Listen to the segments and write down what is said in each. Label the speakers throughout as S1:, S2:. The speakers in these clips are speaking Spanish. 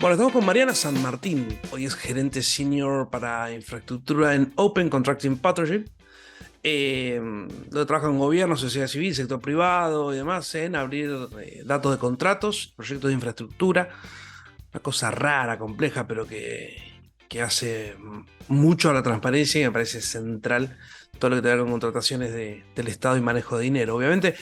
S1: Bueno, estamos con Mariana San Martín. Hoy es gerente senior para infraestructura en Open Contracting Partnership. Lo trabaja en gobierno, sociedad civil, sector privado y demás en abrir datos de contratos, proyectos de infraestructura. Una cosa rara, compleja, pero que hace mucho a la transparencia y me parece central todo lo que tenga con contrataciones del Estado y manejo de dinero. Obviamente,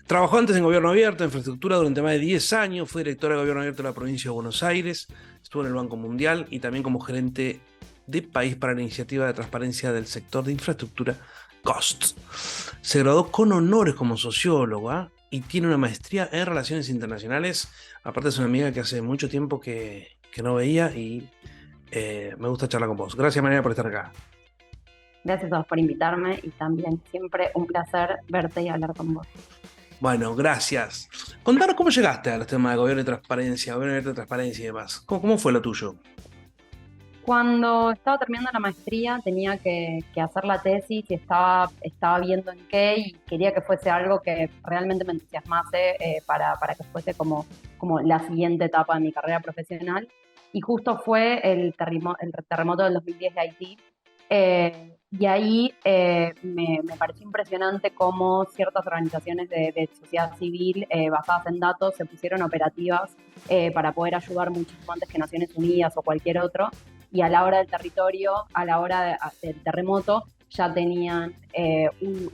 S1: trabajó antes en gobierno abierto, infraestructura durante más de 10 años, fue directora de gobierno abierto de la provincia de Buenos Aires, estuvo en el Banco Mundial y también como gerente de país para la iniciativa de transparencia del sector de infraestructura COST. Se graduó con honores como socióloga y tiene una maestría en relaciones internacionales. Aparte es una amiga que hace mucho tiempo que no veía y me gusta charlar con vos. Gracias, María, por estar acá.
S2: Gracias a vos por invitarme y también siempre un placer verte y hablar con vos.
S1: Bueno, gracias. Contanos cómo llegaste a los temas de gobierno y transparencia, gobierno abierto de transparencia y demás. ¿Cómo fue lo tuyo?
S2: Cuando estaba terminando la maestría tenía que hacer la tesis y estaba viendo en qué y quería que fuese algo que realmente me entusiasmase para que fuese como la siguiente etapa de mi carrera profesional. Y justo fue el terremoto del 2010 de Haití. Y ahí me pareció impresionante cómo ciertas organizaciones de sociedad civil basadas en datos se pusieron operativas para poder ayudar muchísimo antes que Naciones Unidas o cualquier otro. Y a la hora del territorio, a la hora del terremoto, ya tenían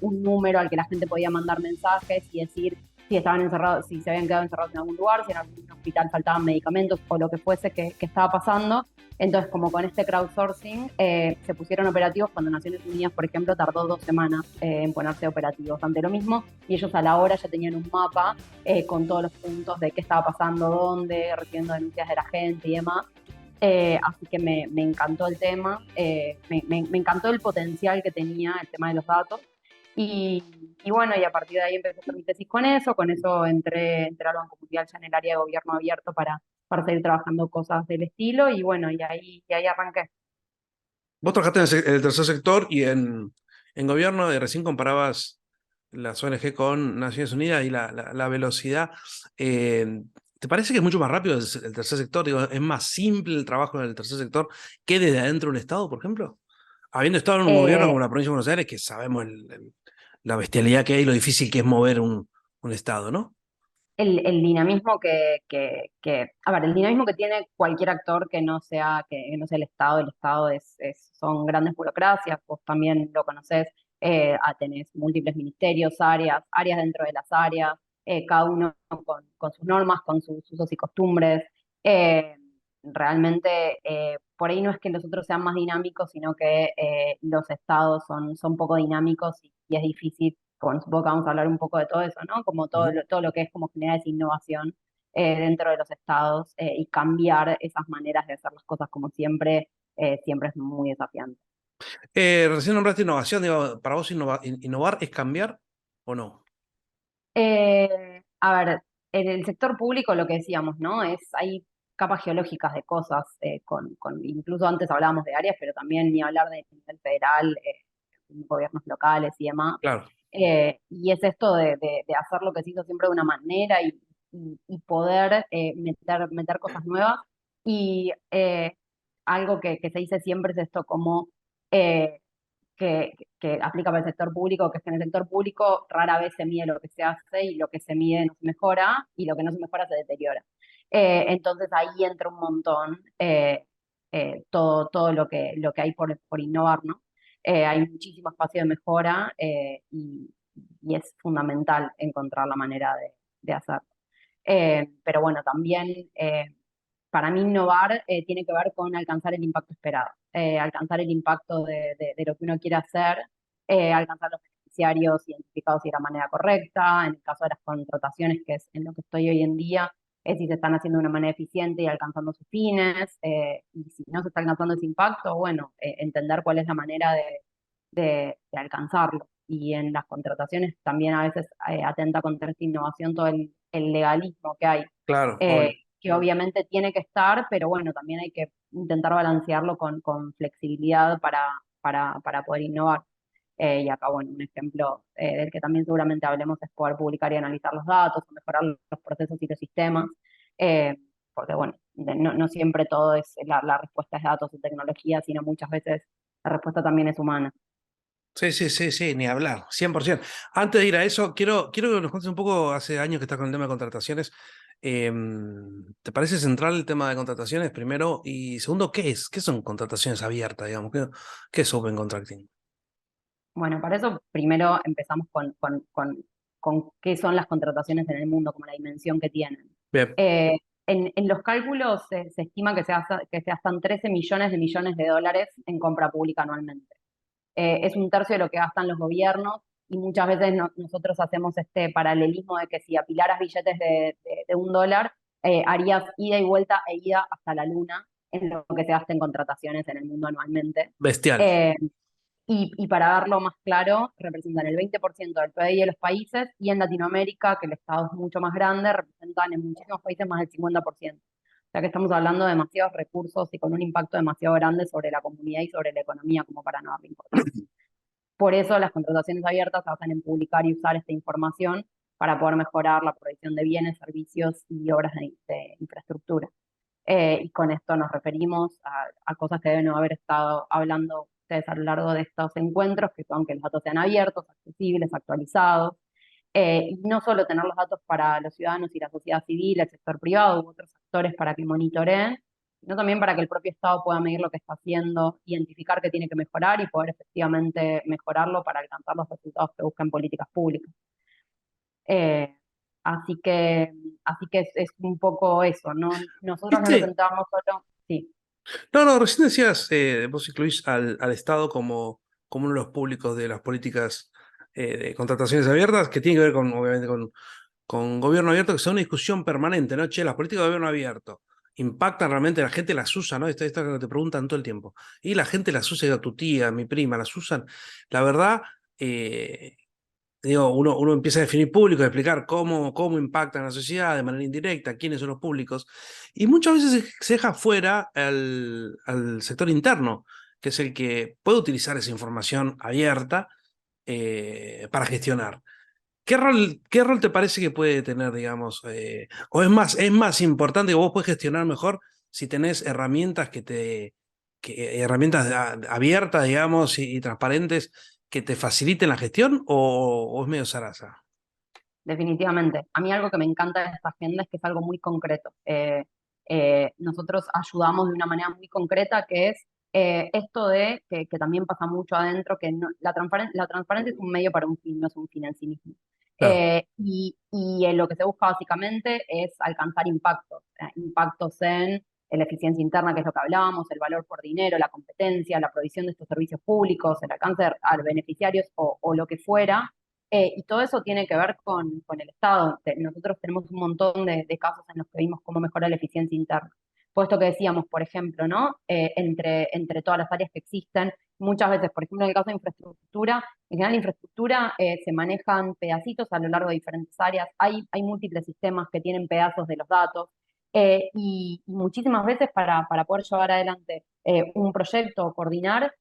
S2: un número al que la gente podía mandar mensajes y decir si estaban encerrados, si se habían quedado encerrados en algún lugar, si en algún hospital faltaban medicamentos o lo que fuese que estaba pasando. Entonces, como con este crowdsourcing, se pusieron operativos cuando Naciones Unidas, por ejemplo, tardó 2 semanas en ponerse operativos ante lo mismo, y ellos a la hora ya tenían un mapa con todos los puntos de qué estaba pasando, dónde, recibiendo denuncias de la gente y demás. Así que me encantó el tema, me encantó el potencial que tenía el tema de los datos. Y, y bueno, y a partir de ahí empecé a hacer mi tesis con eso entré al Banco Mundial ya en el área de gobierno abierto para seguir trabajando cosas del estilo y bueno, y ahí arranqué.
S1: Vos trabajaste en el tercer sector y en gobierno, y recién comparabas las ONG con Naciones Unidas y la velocidad. Eh, ¿Te parece que es mucho más rápido el tercer sector? Digo, ¿es más simple el trabajo en el tercer sector que desde adentro de un Estado, por ejemplo? Habiendo estado en un gobierno como
S2: Eh,
S1: la provincia de Buenos Aires, que sabemos la bestialidad que hay y lo difícil que es mover un Estado, ¿no?
S2: el dinamismo a ver, el dinamismo que tiene cualquier actor que no sea el Estado son grandes burocracias, vos también lo conocés, tenés múltiples ministerios, áreas dentro de las áreas, cada uno con sus normas, con sus usos y costumbres. Eh, Realmente, por ahí no es que los otros sean más dinámicos, sino que los estados son poco dinámicos y es difícil. Bueno, supongo que vamos a hablar un poco de todo eso, ¿no? Como todo
S1: Ujú.
S2: todo lo que es como generar esa innovación dentro de los estados y cambiar esas maneras de hacer las cosas como siempre es muy desafiante.
S1: Recién nombraste innovación, digo, ¿para vos innovar es cambiar o no?
S2: A ver, en el sector público lo que decíamos, ¿no? Hay capas geológicas de cosas, incluso antes hablábamos de áreas, pero también ni hablar de nivel federal, gobiernos locales y demás.
S1: Claro.
S2: Y es esto de hacer lo que se hizo siempre de una manera y poder meter cosas nuevas. Y algo que se dice siempre es esto como eh, que aplica para el sector público, que es que en el sector público rara vez se mide lo que se hace y lo que se mide no se mejora y lo que no se mejora se deteriora. Entonces ahí entra un montón todo lo que hay por innovar, ¿no? Hay muchísimo espacio de mejora y es fundamental encontrar la manera de hacerlo. Pero bueno, también para mí innovar tiene que ver con alcanzar el impacto esperado, alcanzar el impacto de lo que uno quiere hacer, alcanzar los beneficiarios identificados de la manera correcta, en el caso de las contrataciones, que es en lo que estoy hoy en día, es si se están haciendo de una manera eficiente y alcanzando sus fines, y si no se está alcanzando ese impacto, bueno, entender cuál es la manera de alcanzarlo. Y en las contrataciones también a veces atenta contra esta innovación todo el legalismo que hay,
S1: Claro,
S2: eh,
S1: obvio.
S2: que obviamente tiene que estar, pero bueno, también hay que intentar balancearlo con flexibilidad para poder innovar. Y acá, bueno, un ejemplo del que también seguramente hablemos es poder publicar y analizar los datos, mejorar los procesos y los sistemas. Eh, porque bueno, no siempre todo es, la respuesta es datos o tecnología, sino muchas veces la respuesta también es humana.
S1: Sí, sí, sí, sí, ni hablar, 100%. Antes de ir a eso, quiero que nos cuentes un poco, hace años que estás con el tema de contrataciones. ¿Te parece central el tema de contrataciones, primero? Y segundo, ¿qué es? ¿Qué son contrataciones abiertas, digamos? ¿Qué es Open Contracting?
S2: Bueno, para eso primero empezamos con qué son las contrataciones en el mundo, como la dimensión que tienen.
S1: Bien,
S2: Eh, en los cálculos se estima que se gastan 13 millones de dólares en compra pública anualmente. Es un tercio de lo que gastan los gobiernos y muchas veces nosotros hacemos este paralelismo de que si apilaras billetes de $1, harías ida y vuelta e ida hasta la luna en lo que se gasta en contrataciones en el mundo anualmente.
S1: bestial.
S2: Eh, y para verlo más claro, representan el 20% del PBI de los países y en Latinoamérica, que el Estado es mucho más grande, representan en muchísimos países más del 50%. O sea que estamos hablando de demasiados recursos y con un impacto demasiado grande sobre la comunidad y sobre la economía como para no darle importancia. Por eso las contrataciones abiertas se basan en publicar y usar esta información para poder mejorar la provisión de bienes, servicios y obras de infraestructura. Y con esto nos referimos a cosas que deben haber estado hablando ustedes a lo largo de estos encuentros, que son que los datos sean abiertos, accesibles, actualizados, y no solo tener los datos para los ciudadanos y la sociedad civil, el sector privado u otros actores para que monitoreen, sino también para que el propio Estado pueda medir lo que está haciendo, identificar qué tiene que mejorar y poder efectivamente mejorarlo para alcanzar los resultados que buscan políticas públicas. Eh, así que, así que es un poco eso, ¿no? Nosotros no nos
S1: ¿Viste?
S2: sentábamos solo, sí,
S1: No, no, recién decías, vos incluís al Estado como uno de los públicos de las políticas de contrataciones abiertas, que tiene que ver con, obviamente, con gobierno abierto, que sea una discusión permanente, ¿no? Che, las políticas de gobierno abierto impactan realmente, la gente las usa, ¿no? Esta que te preguntan todo el tiempo. Y la gente las usa, digo, tu tía, mi prima, las usan. La verdad, digo, uno empieza a definir público, a explicar cómo impactan a la sociedad de manera indirecta, quiénes son los públicos, y muchas veces se deja fuera al sector interno, que es el que puede utilizar esa información abierta para gestionar. ¿Qué rol te parece que puede tener, digamos? ¿O es más importante que vos puedes gestionar mejor si tenés herramientas herramientas abiertas, digamos, y transparentes que te faciliten la gestión o es medio zaraza?
S2: definitivamente. A mí algo que me encanta de esta agenda es que es algo muy concreto. Nosotros ayudamos de una manera muy concreta, que es esto de, que también pasa mucho adentro, que la transparencia es un medio para un fin, no es un fin en sí mismo.
S1: Claro,
S2: Lo que se busca básicamente es alcanzar impactos, impactos en la eficiencia interna, que es lo que hablábamos, el valor por dinero, la competencia, la provisión de estos servicios públicos, el alcance a los beneficiarios o lo que fuera. Y todo eso tiene que ver con el Estado. Nosotros tenemos un montón de casos en los que vimos cómo mejora la eficiencia interna. Puesto que decíamos, por ejemplo, ¿no? Entre todas las áreas que existen, muchas veces, por ejemplo, en el caso de infraestructura, en general la infraestructura se manejan pedacitos a lo largo de diferentes áreas. Hay múltiples sistemas que tienen pedazos de los datos. Y muchísimas veces para poder llevar adelante un proyecto o coordinar,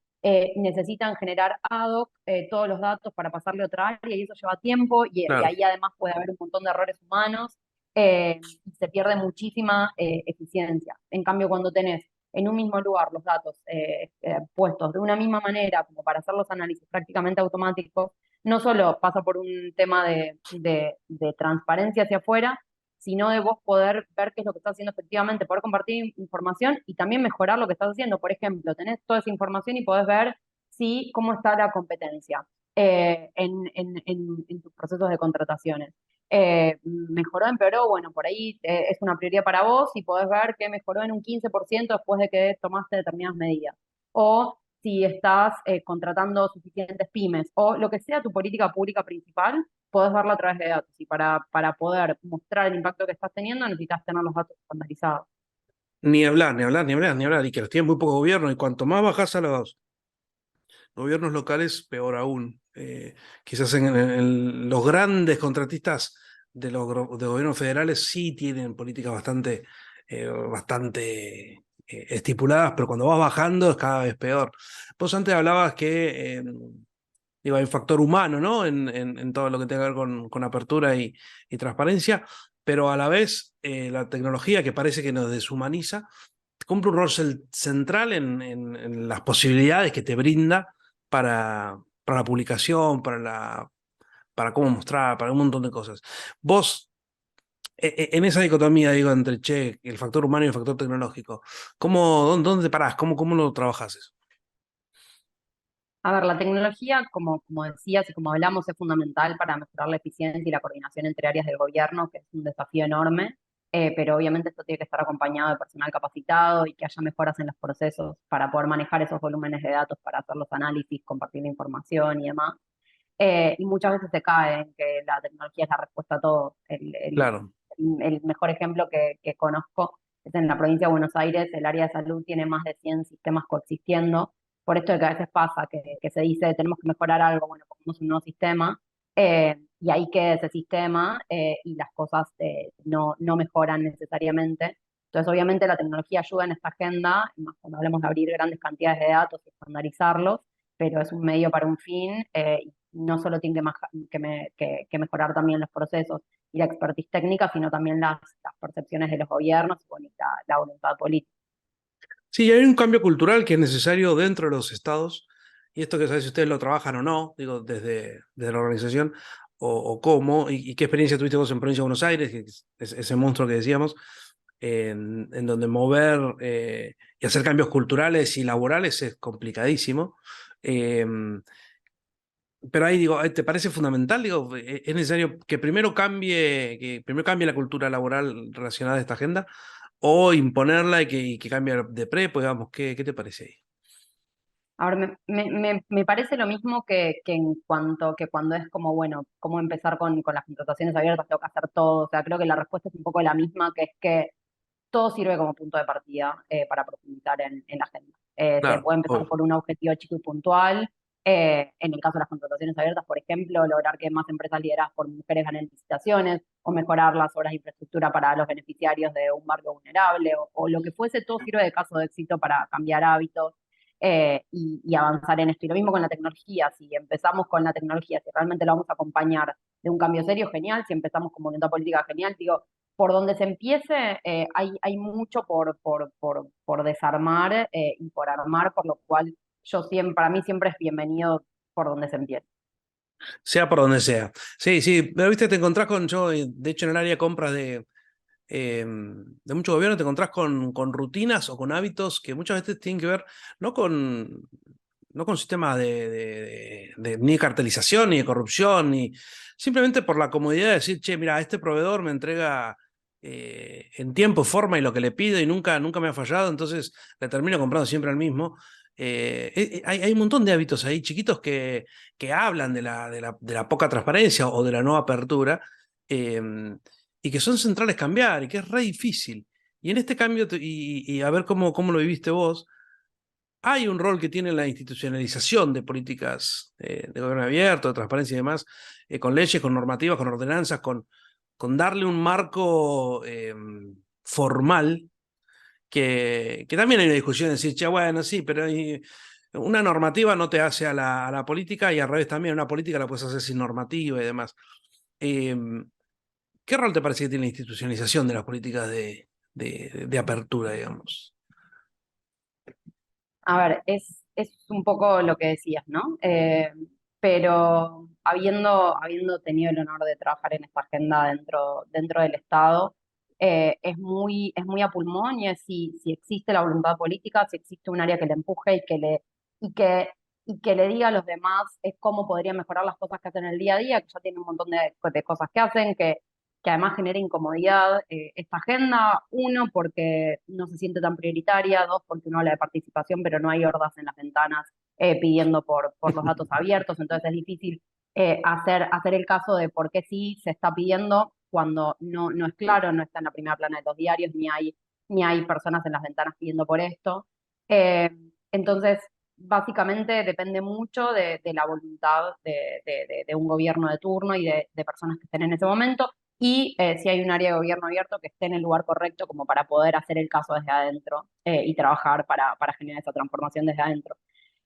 S2: necesitan generar ad hoc todos los datos para pasarle a otra área y eso lleva tiempo y
S1: claro.
S2: ahí además puede haber un montón de errores humanos y se pierde muchísima eficiencia. En cambio, cuando tenés en un mismo lugar los datos puestos de una misma manera como para hacer los análisis prácticamente automáticos, no solo pasa por un tema de transparencia hacia afuera, sino de vos poder ver qué es lo que estás haciendo efectivamente, poder compartir información y también mejorar lo que estás haciendo. Por ejemplo, tenés toda esa información y podés ver si, cómo está la competencia en tus procesos de contrataciones. Mejoró, empeoró, bueno, por ahí es una prioridad para vos y podés ver que mejoró en un 15% después de que tomaste determinadas medidas. O si estás contratando suficientes pymes o lo que sea tu política pública principal, podés verlo a través de datos. Y para poder mostrar el impacto que estás teniendo, necesitas tener los datos estandarizados.
S1: Ni hablar, ni hablar, ni hablar, ni hablar. Y que los tienen muy poco gobierno. Y cuanto más bajas a los gobiernos locales, peor aún. Quizás en los grandes contratistas de gobiernos federales sí tienen políticas bastante estipuladas, pero cuando vas bajando es cada vez peor. Vos antes hablabas que digo, hay un factor humano, ¿no? En todo lo que tenga que ver con apertura y transparencia. pero a la vez la tecnología que parece que nos deshumaniza cumple un rol central en las posibilidades que te brinda para la publicación, para cómo mostrar, para un montón de cosas. Vos, en esa dicotomía, digo, entre el factor humano y el factor tecnológico, ¿dónde te parás? ¿Cómo lo trabajás eso?
S2: A ver, la tecnología, como decías y como hablamos, es fundamental para mejorar la eficiencia y la coordinación entre áreas del gobierno, que es un desafío enorme, pero obviamente esto tiene que estar acompañado de personal capacitado y que haya mejoras en los procesos para poder manejar esos volúmenes de datos, para hacer los análisis, compartir la información y demás. Y muchas veces se cae en que la tecnología es la respuesta a todo.
S1: Claro,
S2: El mejor ejemplo que conozco es en la provincia de Buenos Aires. El área de salud tiene más de 100 sistemas coexistiendo, por esto de que a veces pasa que se dice tenemos que mejorar algo, bueno, pongamos un nuevo sistema, y ahí queda ese sistema, y las cosas no mejoran necesariamente. Entonces, obviamente la tecnología ayuda en esta agenda, más cuando hablamos de abrir grandes cantidades de datos y estandarizarlos, pero es un medio para un fin, y no solo tiene que mejorar también los procesos y la expertise técnica, sino también las percepciones de los gobiernos y bueno, y la voluntad política.
S1: sí, hay un cambio cultural que es necesario dentro de los estados, y esto que sabes si ustedes lo trabajan o no, digo, desde la organización, o cómo, y qué experiencia tuviste vos en Provincia de Buenos Aires, que es ese monstruo que decíamos, en donde mover y hacer cambios culturales y laborales es complicadísimo. Eh, pero ahí digo, ¿te parece fundamental? Digo, ¿es necesario que primero cambie la cultura laboral relacionada a esta agenda o imponerla y que cambie de prepo, digamos? ¿Qué te parece ahí?
S2: Ahora, me parece lo mismo que en cuanto que cuando es como, bueno, cómo empezar con las contrataciones abiertas, tengo que hacer todo. O sea, creo que la respuesta es un poco la misma, que es que todo sirve como punto de partida, para profundizar en la agenda. Se
S1: Claro,
S2: puede empezar
S1: obvio.
S2: por un objetivo chico y puntual. En el caso de las contrataciones abiertas, por ejemplo, lograr que más empresas lideradas por mujeres ganen licitaciones, o mejorar las obras de infraestructura para los beneficiarios de un barrio vulnerable, o lo que fuese, todo sirve de caso de éxito para cambiar hábitos, y avanzar en esto. Y lo mismo con la tecnología. Si empezamos con la tecnología, si realmente la vamos a acompañar de un cambio serio, genial. Si empezamos con voluntad política, genial. Digo, por donde se empiece, hay mucho por desarmar, y por armar, por lo cual para mí siempre es bienvenido por donde se empiece.
S1: Sea por donde sea. Sí, sí, pero viste, te encontrás yo, de hecho, en el área de compras de mucho gobierno, te encontrás con rutinas o con hábitos que muchas veces tienen que ver no con sistemas ni de cartelización, ni de corrupción, ni simplemente por la comodidad de decir, che, mira, este proveedor me entrega en tiempo, forma y lo que le pido y nunca me ha fallado, entonces le termino comprando siempre al mismo. Hay un montón de hábitos ahí chiquitos que hablan de la poca transparencia o de la no apertura, eh, y que son centrales cambiar y que es re difícil. Y en este cambio, y a ver cómo lo viviste vos, hay un rol que tiene la institucionalización de políticas de gobierno abierto, de transparencia y demás, con leyes, con normativas, con ordenanzas, con darle un marco formal, que también hay una discusión de decir, che, bueno, sí, pero una normativa no te hace a la política y al revés también, una política la puedes hacer sin normativa y demás. Eh, ¿Qué rol te parece que tiene la institucionalización de las políticas de apertura, digamos?
S2: A ver, es un poco lo que decías, ¿no? Pero habiendo tenido el honor de trabajar en esta agenda dentro del Estado, es muy a pulmón, y es si existe la voluntad política, si existe un área que le empuje y que, y que le diga a los demás cómo podrían mejorar las cosas que hacen en el día a día, que ya tienen un montón de cosas que hacen, que además genera incomodidad, esta agenda. Uno, porque no se siente tan prioritaria. Dos, porque uno habla de participación, pero no hay hordas en las ventanas, pidiendo por los datos abiertos. Entonces es difícil, hacer el caso de por qué sí se está pidiendo cuando no es claro, no está en la primera plana de los diarios, ni hay personas en las ventanas pidiendo por esto. Eh, entonces, básicamente depende mucho de la voluntad de un gobierno de turno y de personas que estén en ese momento, y si hay un área de gobierno abierto que esté en el lugar correcto como para poder hacer el caso desde adentro, y trabajar para generar esa transformación desde adentro.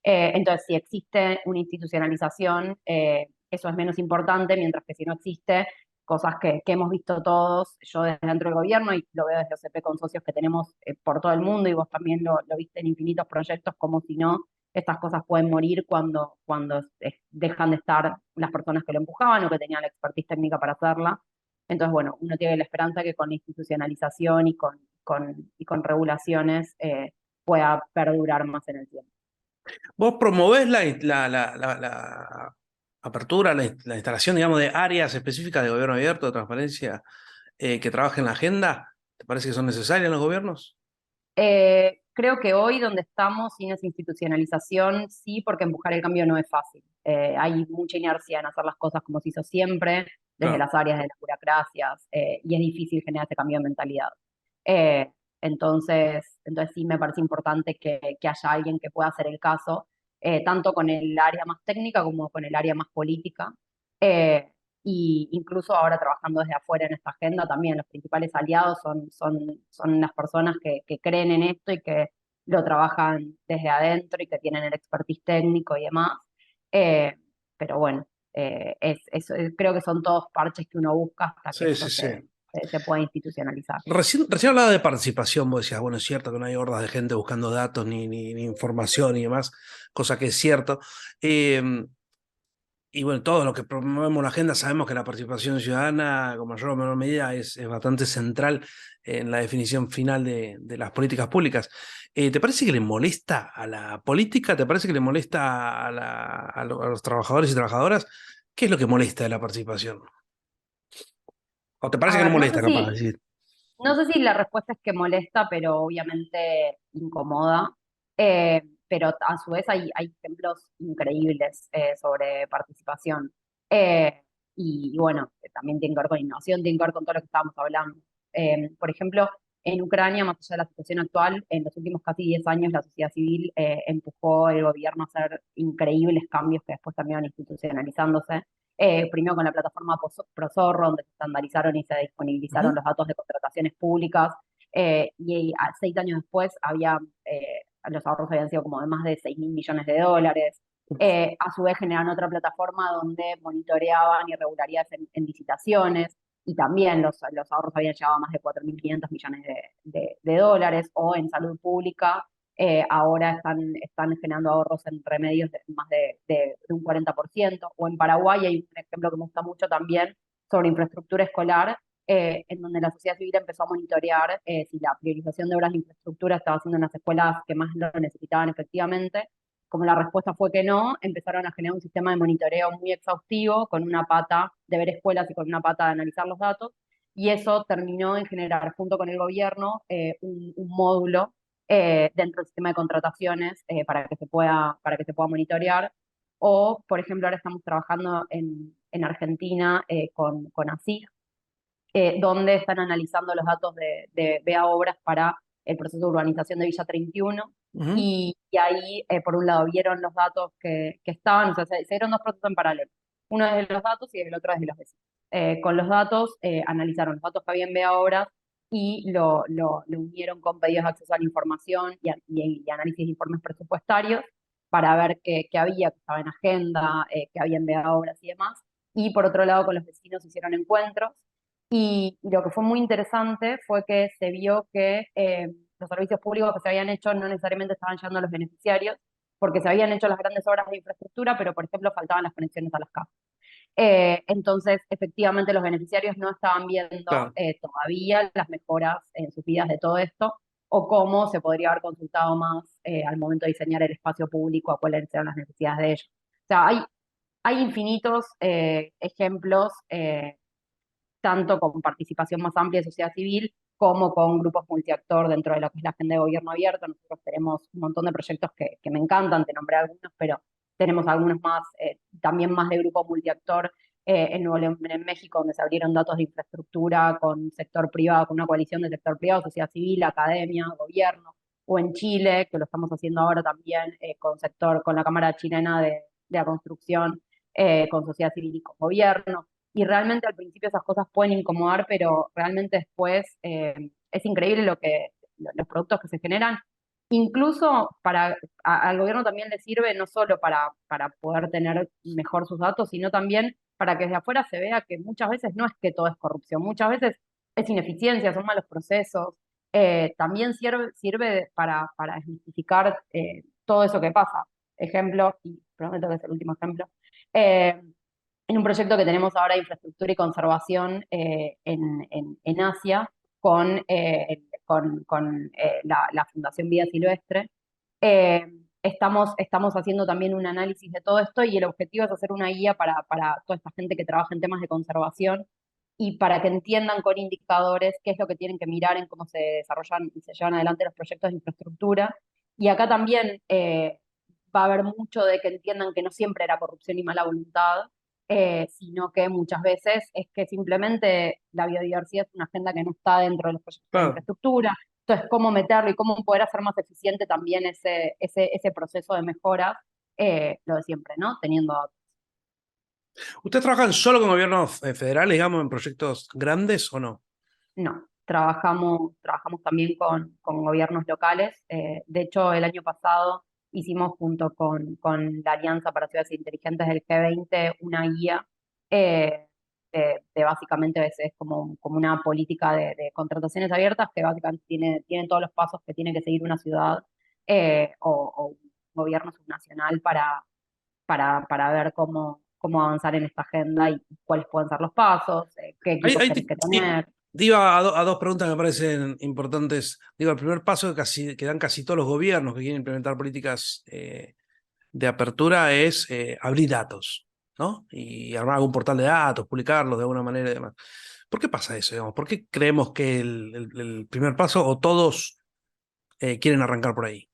S2: Entonces, si existe una institucionalización, eso es menos importante, mientras que si no existe, cosas que hemos visto todos, yo desde dentro del gobierno y lo veo desde OCP con socios que tenemos por todo el mundo y vos también lo viste en infinitos proyectos, como si no, estas cosas pueden morir cuando dejan de estar las personas que lo empujaban o que tenían la expertise técnica para hacerla. Entonces, bueno, uno tiene la esperanza que con la institucionalización y con regulaciones pueda perdurar más en el tiempo.
S1: ¿Vos promovés la apertura, la instalación, digamos, de áreas específicas de gobierno abierto, de transparencia, que trabajen en la agenda? ¿Te parece que son necesarias en los gobiernos?
S2: Creo que hoy donde estamos sin esa institucionalización, sí, porque empujar el cambio no es fácil. Hay mucha inercia en hacer las cosas como se hizo siempre, desde
S1: Claro.
S2: las áreas de las burocracias, y es difícil generar ese cambio de mentalidad. Eh, entonces sí me parece importante que haya alguien que pueda hacer el caso, tanto con el área más técnica como con el área más política. Eh, y incluso ahora trabajando desde afuera en esta agenda, también los principales aliados son las personas que creen en esto y que lo trabajan desde adentro y que tienen el expertise técnico y demás. Eh, pero bueno, creo que son todos parches que uno busca hasta que
S1: Sí,
S2: esto
S1: sí, sí.
S2: se pueda institucionalizar.
S1: Recién hablaba de participación, vos decías, bueno, es cierto que no hay hordas de gente buscando datos ni información y demás, cosa que es cierto. Eh, y bueno, todos los que promovemos la agenda sabemos que la participación ciudadana, con mayor o menor medida, es bastante central en la definición final de las políticas públicas. ¿Te parece que le molesta a la política? ¿Te parece que le molesta a los trabajadores y trabajadoras? ¿Qué es lo que molesta de la participación? ¿O te
S2: A
S1: parece que no
S2: ver,
S1: molesta, capaz? Decir,
S2: no sé si la respuesta es que molesta, pero obviamente incomoda. Pero a su vez hay ejemplos increíbles sobre participación. Eh, y bueno, también tiene que ver con innovación, tiene que ver con todo lo que estábamos hablando. Por ejemplo, en Ucrania, más allá de la situación actual, en los últimos casi 10 años la sociedad civil empujó el gobierno a hacer increíbles cambios que después terminaron institucionalizándose. Primero con la plataforma ProZorro, donde se estandarizaron y se disponibilizaron
S1: ujú.
S2: los datos de contrataciones públicas, y 6 años después los ahorros habían sido como de más de 6.000 millones de dólares. A su vez generaron otra plataforma donde monitoreaban irregularidades en licitaciones, y también los ahorros habían llegado a más de 4.500 millones de dólares, o en salud pública. Ahora están generando ahorros en remedios de más de un 40%, o en Paraguay hay un ejemplo que me gusta mucho también sobre infraestructura escolar, en donde la sociedad civil empezó a monitorear si la priorización de obras de infraestructura estaba haciendo en las escuelas que más lo necesitaban efectivamente. Como la respuesta fue que no, empezaron a generar un sistema de monitoreo muy exhaustivo, con una pata de ver escuelas y con una pata de analizar los datos, y eso terminó en generar, junto con el gobierno, un módulo dentro del sistema de contrataciones para que se pueda monitorear. O, por ejemplo, ahora estamos trabajando en Argentina con ASIG, donde están analizando los datos de BA Obras para el proceso de urbanización de Villa 31.
S1: Ujú.
S2: Y ahí, por un lado, vieron los datos que estaban, o sea, se dieron dos procesos en paralelo. Uno es de los datos y el otro es de los vecinos. Con los datos, analizaron los datos que había en BA Obras y lo unieron con pedidos de acceso a la información y análisis de informes presupuestarios para ver qué había, que estaba en agenda, qué había en BA Obras y demás. Y por otro lado, con los vecinos hicieron encuentros, y lo que fue muy interesante fue que se vio que los servicios públicos que se habían hecho no necesariamente estaban llegando a los beneficiarios, porque se habían hecho las grandes obras de infraestructura, pero por ejemplo faltaban las conexiones a las casas. Entonces, efectivamente, los beneficiarios no estaban viendo
S1: Claro.
S2: todavía las mejoras en sus vidas de todo esto, o cómo se podría haber consultado más al momento de diseñar el espacio público, a cuáles eran las necesidades de ellos. O sea, hay infinitos ejemplos, tanto con participación más amplia de sociedad civil como con grupos multiactor dentro de lo que es la agenda de gobierno abierto. Nosotros tenemos un montón de proyectos que me encantan, te nombré algunos, pero tenemos algunos más, también más de grupo multiactor, en Nuevo León, en México, donde se abrieron datos de infraestructura con sector privado, con una coalición de sector privado, sociedad civil, academia, gobierno, o en Chile, que lo estamos haciendo ahora también con la Cámara Chilena de la Construcción, con sociedad civil y con gobierno. Y realmente al principio esas cosas pueden incomodar, pero realmente después es increíble los productos que se generan. Incluso al gobierno también le sirve no solo para poder tener mejor sus datos, sino también para que desde afuera se vea que muchas veces no es que todo es corrupción, muchas veces es ineficiencia, son malos procesos. También sirve para desmitificar todo eso que pasa. Ejemplo, y prometo que es el último ejemplo, eh, en un proyecto que tenemos ahora de infraestructura y conservación en Asia con la Fundación Vida Silvestre. Estamos haciendo también un análisis de todo esto y el objetivo es hacer una guía para toda esta gente que trabaja en temas de conservación y para que entiendan con indicadores qué es lo que tienen que mirar en cómo se desarrollan y se llevan adelante los proyectos de infraestructura. Y acá también va a haber mucho de que entiendan que no siempre era corrupción y mala voluntad, sino que muchas veces es que simplemente la biodiversidad es una agenda que no está dentro de los proyectos de
S1: Claro.
S2: infraestructura. Entonces, cómo meterlo y cómo poder hacer más eficiente también ese proceso de mejora, lo de siempre, ¿no? Teniendo datos.
S1: ¿Ustedes trabajan solo con gobiernos federales, digamos, en proyectos grandes o no?
S2: No, trabajamos también con gobiernos locales. De hecho, el año pasado hicimos junto con la Alianza para Ciudades Inteligentes del G20 una guía de básicamente es como una política de contrataciones abiertas que básicamente tiene todos los pasos que tiene que seguir una ciudad o un gobierno subnacional para ver cómo avanzar en esta agenda y cuáles pueden ser los pasos, qué
S1: Ahí,
S2: equipos
S1: ahí
S2: tenés que
S1: y
S2: tener.
S1: digo a dos preguntas que me parecen importantes. Digo, el primer paso que dan casi todos los gobiernos que quieren implementar políticas de apertura es abrir datos, ¿no? Y armar algún portal de datos, publicarlos de alguna manera y demás. ¿Por qué pasa eso, digamos? ¿Por qué creemos que el primer paso o todos quieren arrancar por ahí?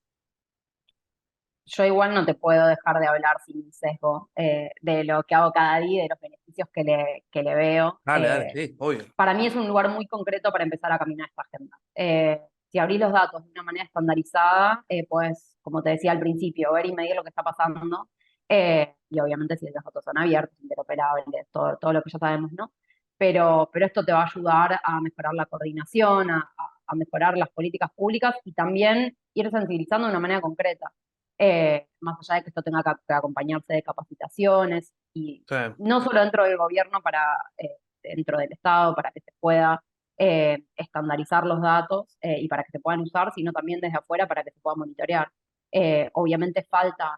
S2: Yo igual no te puedo dejar de hablar sin sesgo de lo que hago cada día y de los beneficios que le veo.
S1: Dale, dale, sí, obvio.
S2: Para mí es un lugar muy concreto para empezar a caminar esta agenda. Si abrís los datos de una manera estandarizada, pues, como te decía al principio, ver y medir lo que está pasando. Y obviamente si los datos son abiertos, interoperables, todo lo que ya sabemos, ¿no? Pero esto te va a ayudar a mejorar la coordinación, a mejorar las políticas públicas y también ir sensibilizando de una manera concreta. Más allá de que esto tenga que acompañarse de capacitaciones y
S1: Sí.
S2: no solo dentro del gobierno dentro del Estado para que se pueda estandarizar los datos y para que se puedan usar, sino también desde afuera para que se pueda monitorear. Obviamente falta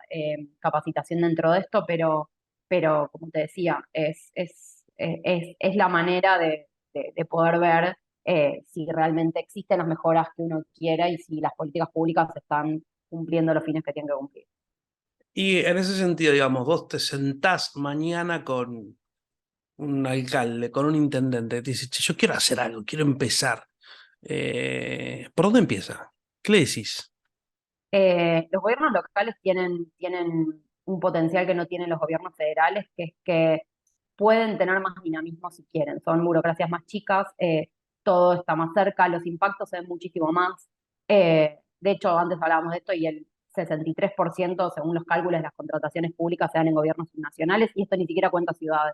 S2: capacitación dentro de esto, pero como te decía, es la manera de poder ver si realmente existen las mejoras que uno quiera y si las políticas públicas están cumpliendo los fines que tienen que cumplir.
S1: Y en ese sentido, digamos, vos te sentás mañana con un alcalde, con un intendente, te dice, "Che, yo quiero hacer algo, quiero empezar. ¿Por dónde empieza? ¿Qué le decís?
S2: Los gobiernos locales tienen un potencial que no tienen los gobiernos federales, que es que pueden tener más dinamismo si quieren. Son burocracias más chicas, todo está más cerca, los impactos se ven muchísimo más. De hecho, antes hablábamos de esto y el 63%, según los cálculos de las contrataciones públicas, se dan en gobiernos nacionales y esto ni siquiera cuenta ciudades.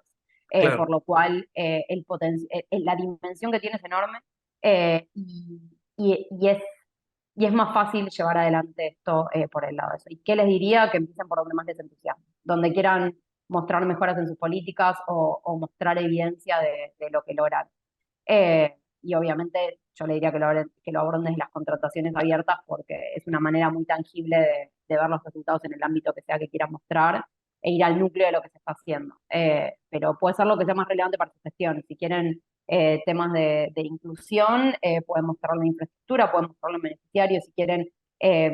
S2: Por
S1: Claro.
S2: lo cual, la dimensión que tiene es enorme y es más fácil llevar adelante esto por el lado de eso. ¿Y qué les diría? Que empiecen por donde más les entusiasme, donde quieran mostrar mejoras en sus políticas o mostrar evidencia de lo que logran. Y obviamente yo le diría que lo aborden desde las contrataciones abiertas porque es una manera muy tangible de ver los resultados en el ámbito que sea que quieran mostrar e ir al núcleo de lo que se está haciendo. Pero puede ser lo que sea más relevante para su gestión. Si quieren temas de inclusión, pueden mostrarlo en infraestructura, pueden mostrarlo en beneficiarios, si quieren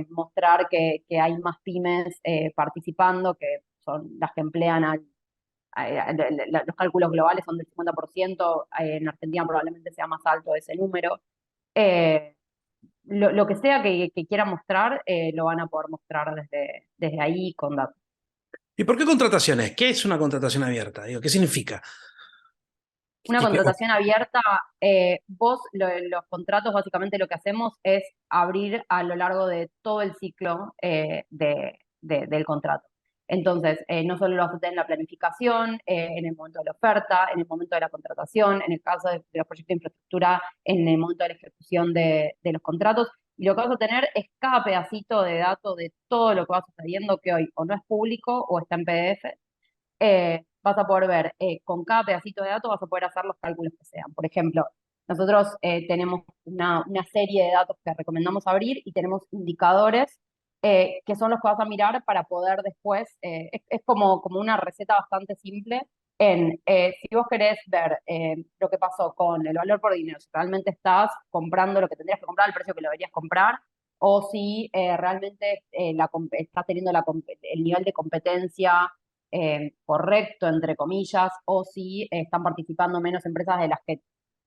S2: mostrar que hay más pymes participando, que son las que emplean los cálculos globales son del 50%, en Argentina probablemente sea más alto ese número. Eh, lo que sea que quieran mostrar, lo van a poder mostrar desde ahí con datos.
S1: ¿Y por qué contrataciones? ¿Qué es una contratación abierta? Digo, ¿qué significa?
S2: Una contratación abierta, los contratos básicamente lo que hacemos es abrir a lo largo de todo el ciclo del contrato. Entonces, no solo lo hacen en la planificación, en el momento de la oferta, en el momento de la contratación, en el caso de los proyectos de infraestructura, en el momento de la ejecución de los contratos. Y lo que vas a tener es cada pedacito de dato de todo lo que va sucediendo que hoy o no es público o está en PDF vas a poder ver con cada pedacito de datos, vas a poder hacer los cálculos que sean. Por ejemplo, nosotros tenemos una serie de datos que recomendamos abrir y tenemos indicadores que son los que vas a mirar para poder después, es como una receta bastante simple si vos querés ver lo que pasó con el valor por dinero, si realmente estás comprando lo que tendrías que comprar, el precio que lo deberías comprar, o si realmente estás teniendo el nivel de competencia correcto, entre comillas, o si están participando menos empresas de las que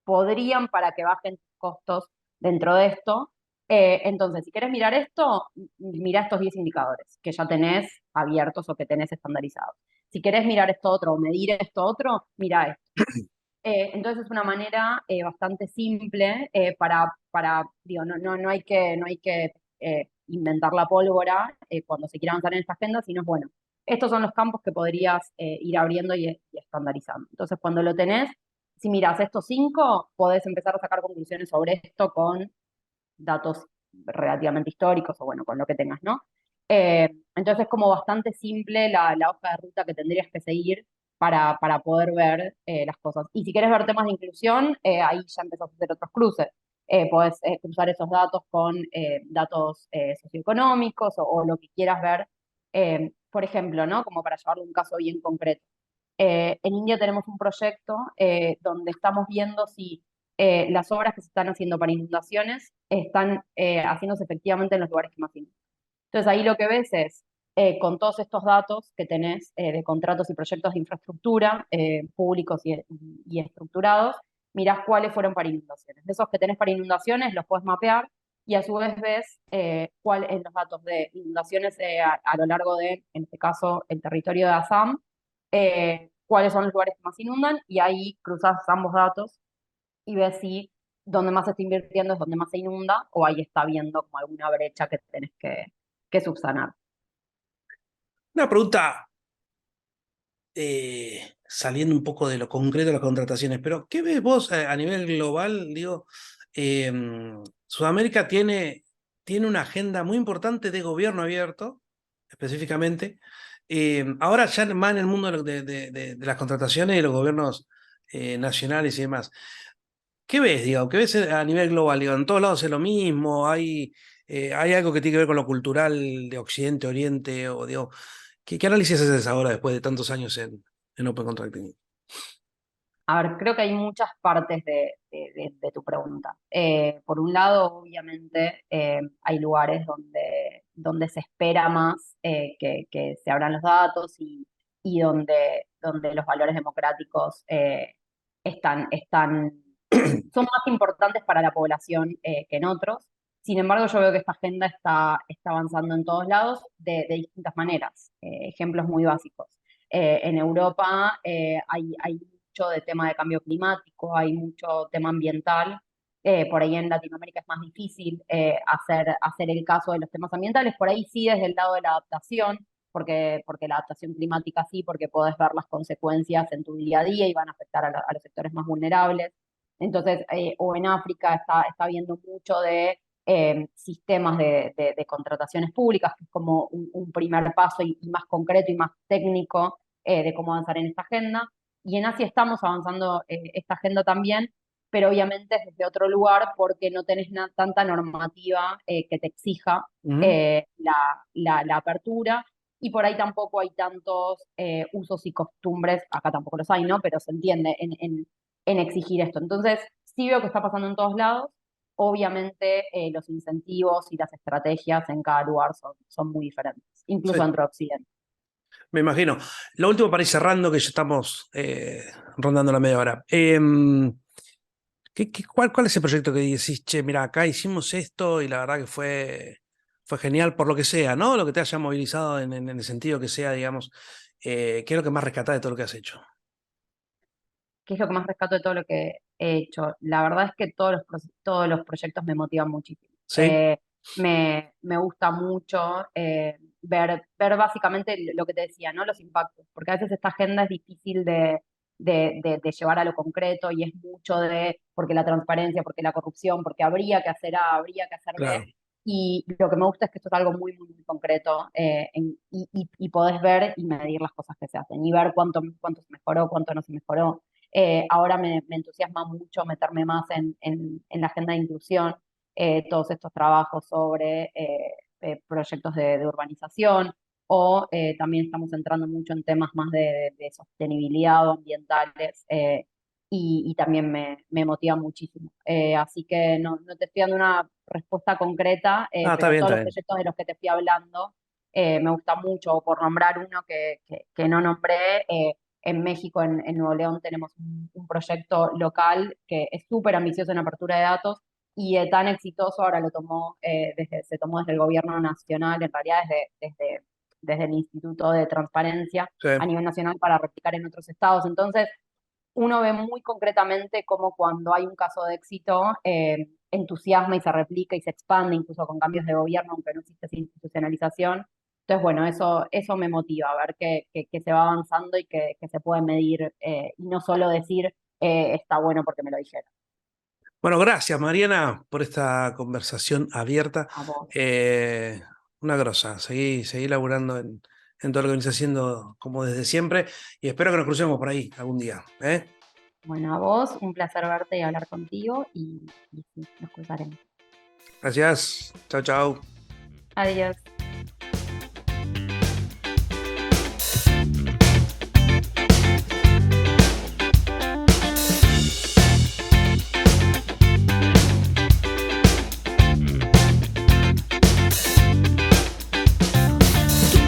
S2: podrían para que bajen tus costos dentro de esto. Entonces, si querés mirar esto, mira estos 10 indicadores que ya tenés abiertos o que tenés estandarizados. Si querés mirar esto otro o medir esto otro, mira esto. Entonces es una manera bastante simple digo, no hay que inventar la pólvora cuando se quiera avanzar en esta agenda, sino es bueno, estos son los campos que podrías ir abriendo y estandarizando. Entonces cuando lo tenés, si miras estos 5, podés empezar a sacar conclusiones sobre esto con datos relativamente históricos o bueno, con lo que tengas, ¿no? Entonces es como bastante simple la hoja de ruta que tendrías que seguir para poder ver las cosas. Y si quieres ver temas de inclusión, ahí ya empezás a hacer otros cruces. Podés cruzar esos datos con datos socioeconómicos o lo que quieras ver. Por ejemplo, ¿no? Como para llevarle un caso bien concreto. En India tenemos un proyecto donde estamos viendo si las obras que se están haciendo para inundaciones están haciéndose efectivamente en los lugares que más inundan. Entonces ahí lo que ves es, con todos estos datos que tenés de contratos y proyectos de infraestructura públicos y estructurados, mirás cuáles fueron para inundaciones. De esos que tenés para inundaciones los puedes mapear y a su vez ves cuáles los datos de inundaciones a lo largo de, en este caso, el territorio de Assam, cuáles son los lugares que más inundan y ahí cruzas ambos datos y ves si donde más se está invirtiendo es donde más se inunda o ahí está viendo como alguna brecha que tenés que subsanar.
S1: Una pregunta saliendo un poco de lo concreto de las contrataciones, pero ¿qué ves vos a nivel global? Digo, eh, Sudamérica tiene una agenda muy importante de gobierno abierto, específicamente. Ahora ya más en el mundo de las contrataciones y los gobiernos nacionales y demás. ¿Qué ves, digo? ¿Qué ves a nivel global? Digo, en todos lados es lo mismo, hay algo que tiene que ver con lo cultural de Occidente, Oriente, o digo, ¿qué análisis haces ahora después de tantos años en Open Contracting?
S2: A ver, creo que hay muchas partes de tu pregunta. Por un lado, obviamente, hay lugares donde se espera más que se abran los datos y donde los valores democráticos son más importantes para la población que en otros. Sin embargo, yo veo que esta agenda está avanzando en todos lados de distintas maneras. Ejemplos muy básicos. En Europa hay mucho de tema de cambio climático, hay mucho tema ambiental. Por ahí en Latinoamérica es más difícil hacer el caso de los temas ambientales. Por ahí sí desde el lado de la adaptación, porque la adaptación climática sí, porque podés ver las consecuencias en tu día a día y van a afectar a los sectores más vulnerables. Entonces, o en África está habiendo mucho de sistemas de contrataciones públicas, que es como un primer paso y más concreto y más técnico de cómo avanzar en esta agenda. Y en Asia estamos avanzando esta agenda también, pero obviamente desde otro lugar porque no tenés tanta normativa que te exija
S1: Ujú.
S2: la apertura y por ahí tampoco hay tantos usos y costumbres, acá tampoco los hay, ¿no? Pero se entiende en exigir esto. Entonces, sí veo que está pasando en todos lados. Obviamente, los incentivos y las estrategias en cada lugar son muy diferentes, incluso
S1: Sí,
S2: dentro de Occidente.
S1: me imagino. Lo último para ir cerrando, que ya estamos rondando la media hora. ¿Cuál es el proyecto que decís, che, mira, acá hicimos esto y la verdad que fue genial por lo que sea, ¿no? Lo que te haya movilizado en el sentido que sea, digamos, ¿qué es lo que más rescatás de todo lo que has hecho?
S2: ¿Qué es lo que más rescato de todo lo que he hecho? La verdad es que todos los proyectos me motivan muchísimo.
S1: ¿Sí?
S2: Me gusta mucho ver básicamente lo que te decía, ¿no? Los impactos, porque a veces esta agenda es difícil de llevar a lo concreto y es mucho porque la transparencia, porque la corrupción, porque habría que hacer A, habría que hacer
S1: Claro.
S2: B. Y lo que me gusta es que esto es algo muy, muy, muy concreto y podés ver y medir las cosas que se hacen y ver cuánto se mejoró, cuánto no se mejoró. Ahora me entusiasma mucho meterme más en la agenda de inclusión, todos estos trabajos sobre proyectos de urbanización o también estamos entrando mucho en temas más de sostenibilidad o ambientales. Y también me motiva muchísimo. Así que no te estoy dando una respuesta concreta,
S1: Ah, está
S2: pero
S1: bien,
S2: todos
S1: está
S2: los
S1: bien.
S2: proyectos de los que te estoy hablando me gusta mucho. O por nombrar uno que no nombré, en México, en Nuevo León, tenemos un proyecto local que es súper ambicioso en apertura de datos y tan exitoso, ahora se tomó desde el gobierno nacional, en realidad desde el Instituto de Transparencia
S1: Sí.
S2: a nivel nacional para replicar en otros estados. Entonces, uno ve muy concretamente cómo cuando hay un caso de éxito, entusiasma y se replica y se expande incluso con cambios de gobierno, aunque no existe esa institucionalización. Entonces, bueno, eso me motiva a ver que se va avanzando y que se puede medir y no solo decir está bueno porque me lo dijeron.
S1: Bueno, gracias Mariana por esta conversación abierta.
S2: A vos.
S1: Eh, una grosa. Seguí laburando en tu organización como desde siempre y espero que nos crucemos por ahí algún día. ¿Eh?
S2: Bueno, a vos, un placer verte y hablar contigo y sí, nos cruzaremos.
S1: Gracias. Chao, chao.
S2: Adiós.